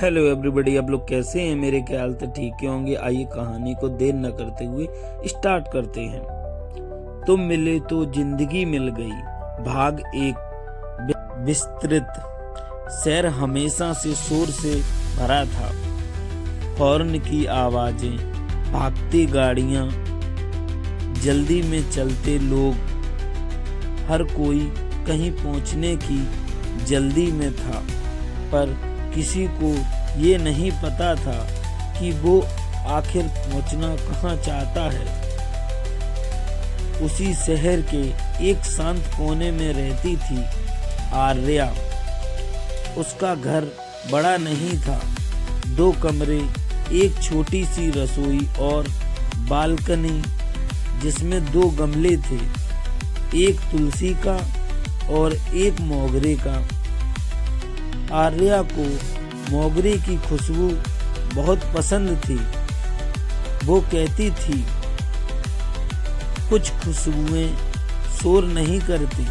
Hello everybody, आप लोग कैसे हैं? मेरे ख्याल से ठीक ही होंगे। आइए कहानी को देर न करते हुए स्टार्ट करते हैं। तुम मिले तो जिंदगी मिल गई भाग एक। विस्तृत शहर हमेशा से शोर से भरा था। हॉर्न की आवाजें, भागती गाड़ियां, जल्दी में चलते लोग, हर कोई कहीं पहुंचने की जल्दी में था। पर किसी को ये नहीं पता था कि वो आखिर पहुंचना कहाँ चाहता है। उसी शहर के एक शांत कोने में रहती थी आर्या। उसका घर बड़ा नहीं था। 2 कमरे, एक छोटी सी रसोई और बालकनी जिसमें 2 गमले थे, एक तुलसी का और एक मोगरे का। आर्या को मोगरे की खुशबू बहुत पसंद थी। वो कहती थी, कुछ खुशबुएं शोर नहीं करती,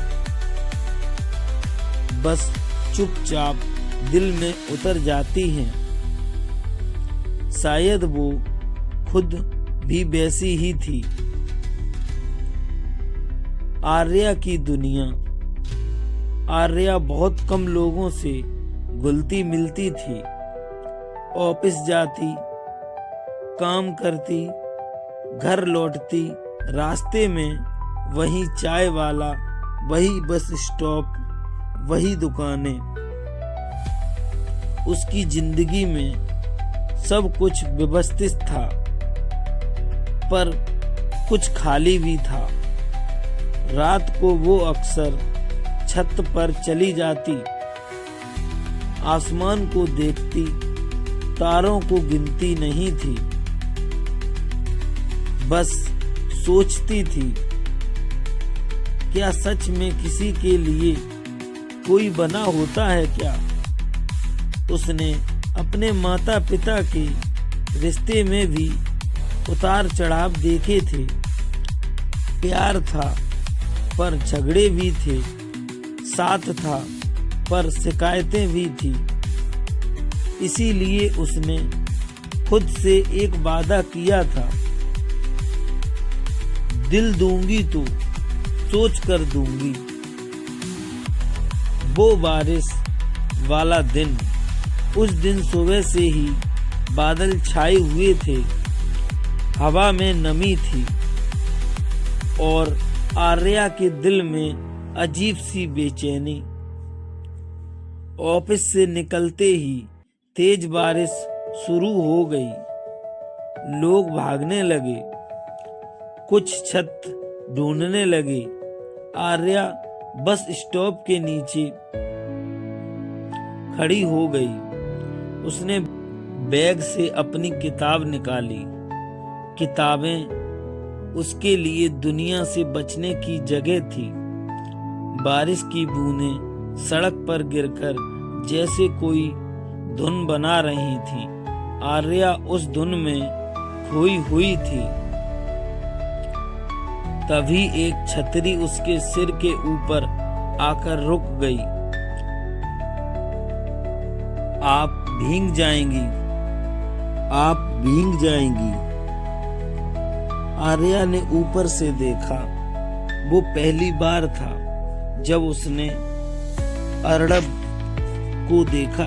बस चुपचाप दिल में उतर जाती हैं। शायद वो खुद भी वैसी ही थी। आर्या की दुनिया। आर्या बहुत कम लोगों से घुलती मिलती थी। ऑफिस जाती, काम करती, घर लौटती, रास्ते में वही चाय वाला, वही बस स्टॉप, वही दुकानें। उसकी जिंदगी में सब कुछ व्यवस्थित था, पर कुछ खाली भी था। रात को वो अक्सर छत पर चली जाती, आसमान को देखती, तारों को गिनती नहीं थी, बस सोचती थी, क्या सच में किसी के लिए कोई बना होता है क्या? उसने अपने माता पिता के रिश्ते में भी उतार चढ़ाव देखे थे। प्यार था पर झगड़े भी थे, साथ था पर शिकायतें भी थी। इसीलिए उसने खुद से एक वादा किया था, दिल दूंगी तो सोच कर दूंगी। वो बारिश वाला दिन, उस दिन सुबह से ही बादल छाए हुए थे, हवा में नमी थी और आर्या के दिल में अजीब सी बेचैनी। ऑफिस से निकलते ही तेज बारिश शुरू हो गई। लोग भागने लगे, कुछ छत ढूंढने लगे। आर्या बस स्टॉप के नीचे खड़ी हो गई। उसने बैग से अपनी किताब निकाली। किताबें उसके लिए दुनिया से बचने की जगह थी। बारिश की बूंदें सड़क पर गिरकर जैसे कोई धुन बना रही थी। आर्या उस धुन में खोई हुई थी। तभी एक छतरी उसके सिर के ऊपर आकर रुक गई। आप भीग जाएंगी, आप भीग जाएंगी। आर्या ने ऊपर से देखा। वो पहली बार था जब उसने अर्णब को देखा।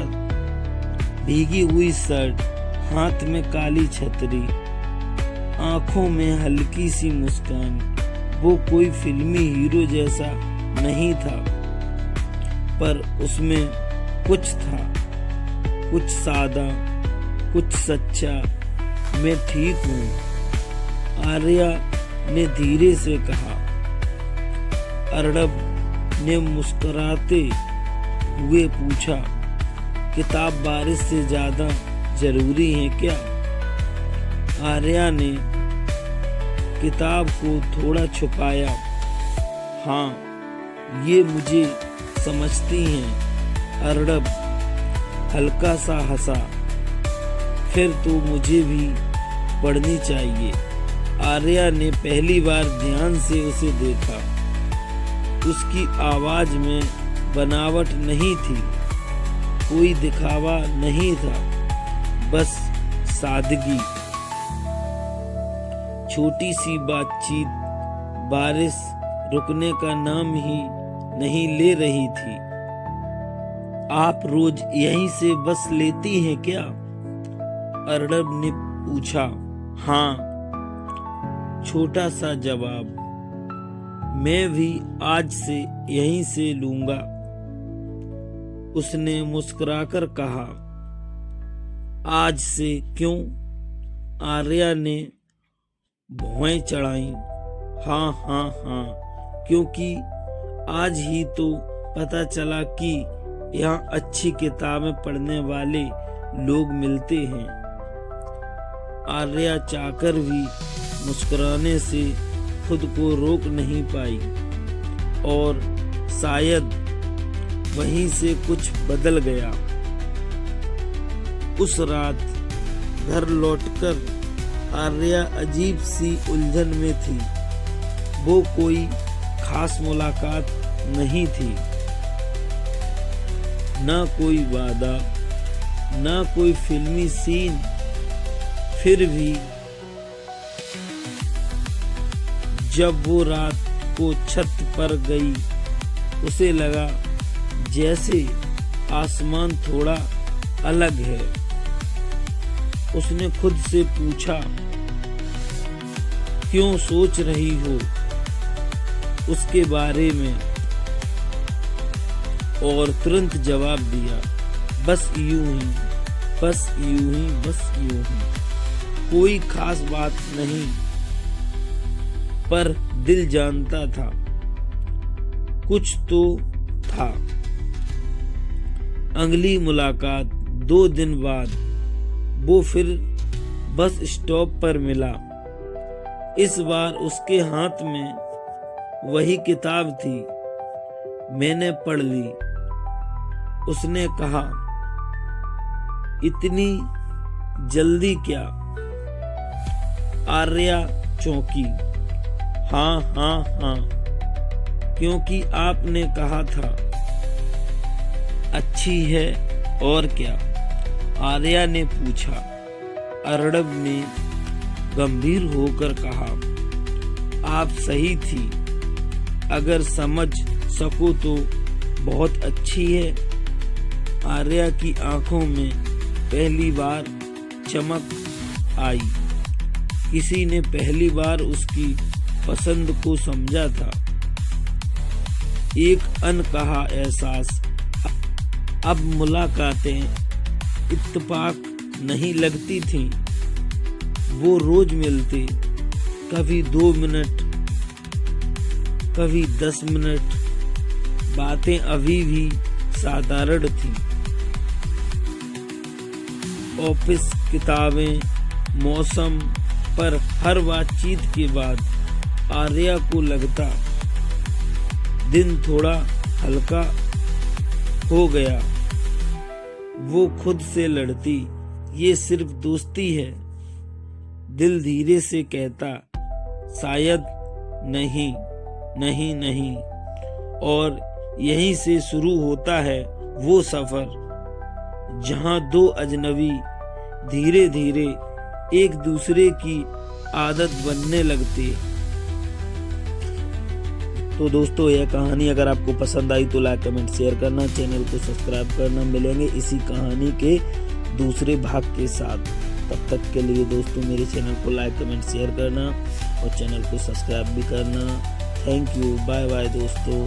भीगी हुई शर्ट, हाथ में काली छतरी, आंखों में हल्की सी मुस्कान। वो कोई फिल्मी हीरो जैसा नहीं था, पर उसमें कुछ था, कुछ सादा, कुछ सच्चा। मैं ठीक हूँ, आर्या ने धीरे से कहा। अर्णब ने मुस्कुराते हुए पूछा, किताब बारिश से ज्यादा जरूरी है क्या? आर्या ने किताब को थोड़ा छुपाया। हाँ, ये मुझे समझती हैं। अर्णब हल्का सा हंसा। फिर तो मुझे भी पढ़नी चाहिए। आर्या ने पहली बार ध्यान से उसे देखा। उसकी आवाज में बनावट नहीं थी, कोई दिखावा नहीं था, बस सादगी। छोटी सी बातचीत बारिश रुकने का नाम ही नहीं ले रही थी। आप रोज यहीं से बस लेती हैं क्या? अर्नब ने पूछा। हाँ, छोटा सा जवाब। मैं भी आज से यहीं से लूंगा, उसने मुस्कुराकर कहा। आज से क्यों? आर्या ने भौएं चढ़ाई। हाँ हाँ हाँ, क्योंकि आज ही तो पता चला कि यहाँ अच्छी किताबें पढ़ने वाले लोग मिलते हैं। आर्या चाहकर भी मुस्कुराने से खुद को रोक नहीं पाई और शायद वहीं से कुछ बदल गया। उस रात घर लौटकर आर्या अजीब सी उलझन में थी। वो कोई खास मुलाकात नहीं थी, ना कोई वादा, ना कोई फिल्मी सीन। फिर भी जब वो रात को छत पर गई, उसे लगा जैसे आसमान थोड़ा अलग है। उसने खुद से पूछा, क्यों सोच रही हो उसके बारे में? और तुरंत जवाब दिया, बस यूं ही, बस यूं ही, बस यूं ही। कोई खास बात नहीं, पर दिल जानता था कुछ तो था। अगली मुलाकात 2 दिन बाद वो फिर बस स्टॉप पर मिला। इस बार उसके हाथ में वही किताब थी। मैंने पढ़ ली, उसने कहा। इतनी जल्दी क्या? आर्या चौंकी। हाँ हाँ हाँ, क्योंकि आपने कहा था अच्छी है, और क्या? आर्या ने पूछा। अर्नब ने गंभीर होकर कहा, आप सही थी। अगर समझ सको तो बहुत अच्छी है। आर्या की आंखों में पहली बार चमक आई। किसी ने पहली बार उसकी पसंद को समझा था। एक अनकहा एहसास। अब मुलाकातें इत्तेफाक नहीं लगती थीं। वो रोज मिलते, कभी 2 मिनट, कभी 10 मिनट। बातें अभी भी साधारण थी। ऑफिस, किताबें, मौसम, पर हर बातचीत के बाद आर्या को लगता दिन थोड़ा हल्का हो गया। वो खुद से लड़ती, ये सिर्फ दोस्ती है। दिल धीरे से कहता, शायद नहीं, नहीं, नहीं। और यहीं से शुरू होता है वो सफर जहां 2 अजनबी धीरे धीरे एक दूसरे की आदत बनने लगती। तो दोस्तों, यह कहानी अगर आपको पसंद आई तो लाइक, कमेंट, शेयर करना, चैनल को सब्सक्राइब करना। मिलेंगे इसी कहानी के दूसरे भाग के साथ। तब तक के लिए दोस्तों, मेरे चैनल को लाइक, कमेंट, शेयर करना और चैनल को सब्सक्राइब भी करना। थैंक यू, बाय बाय दोस्तों।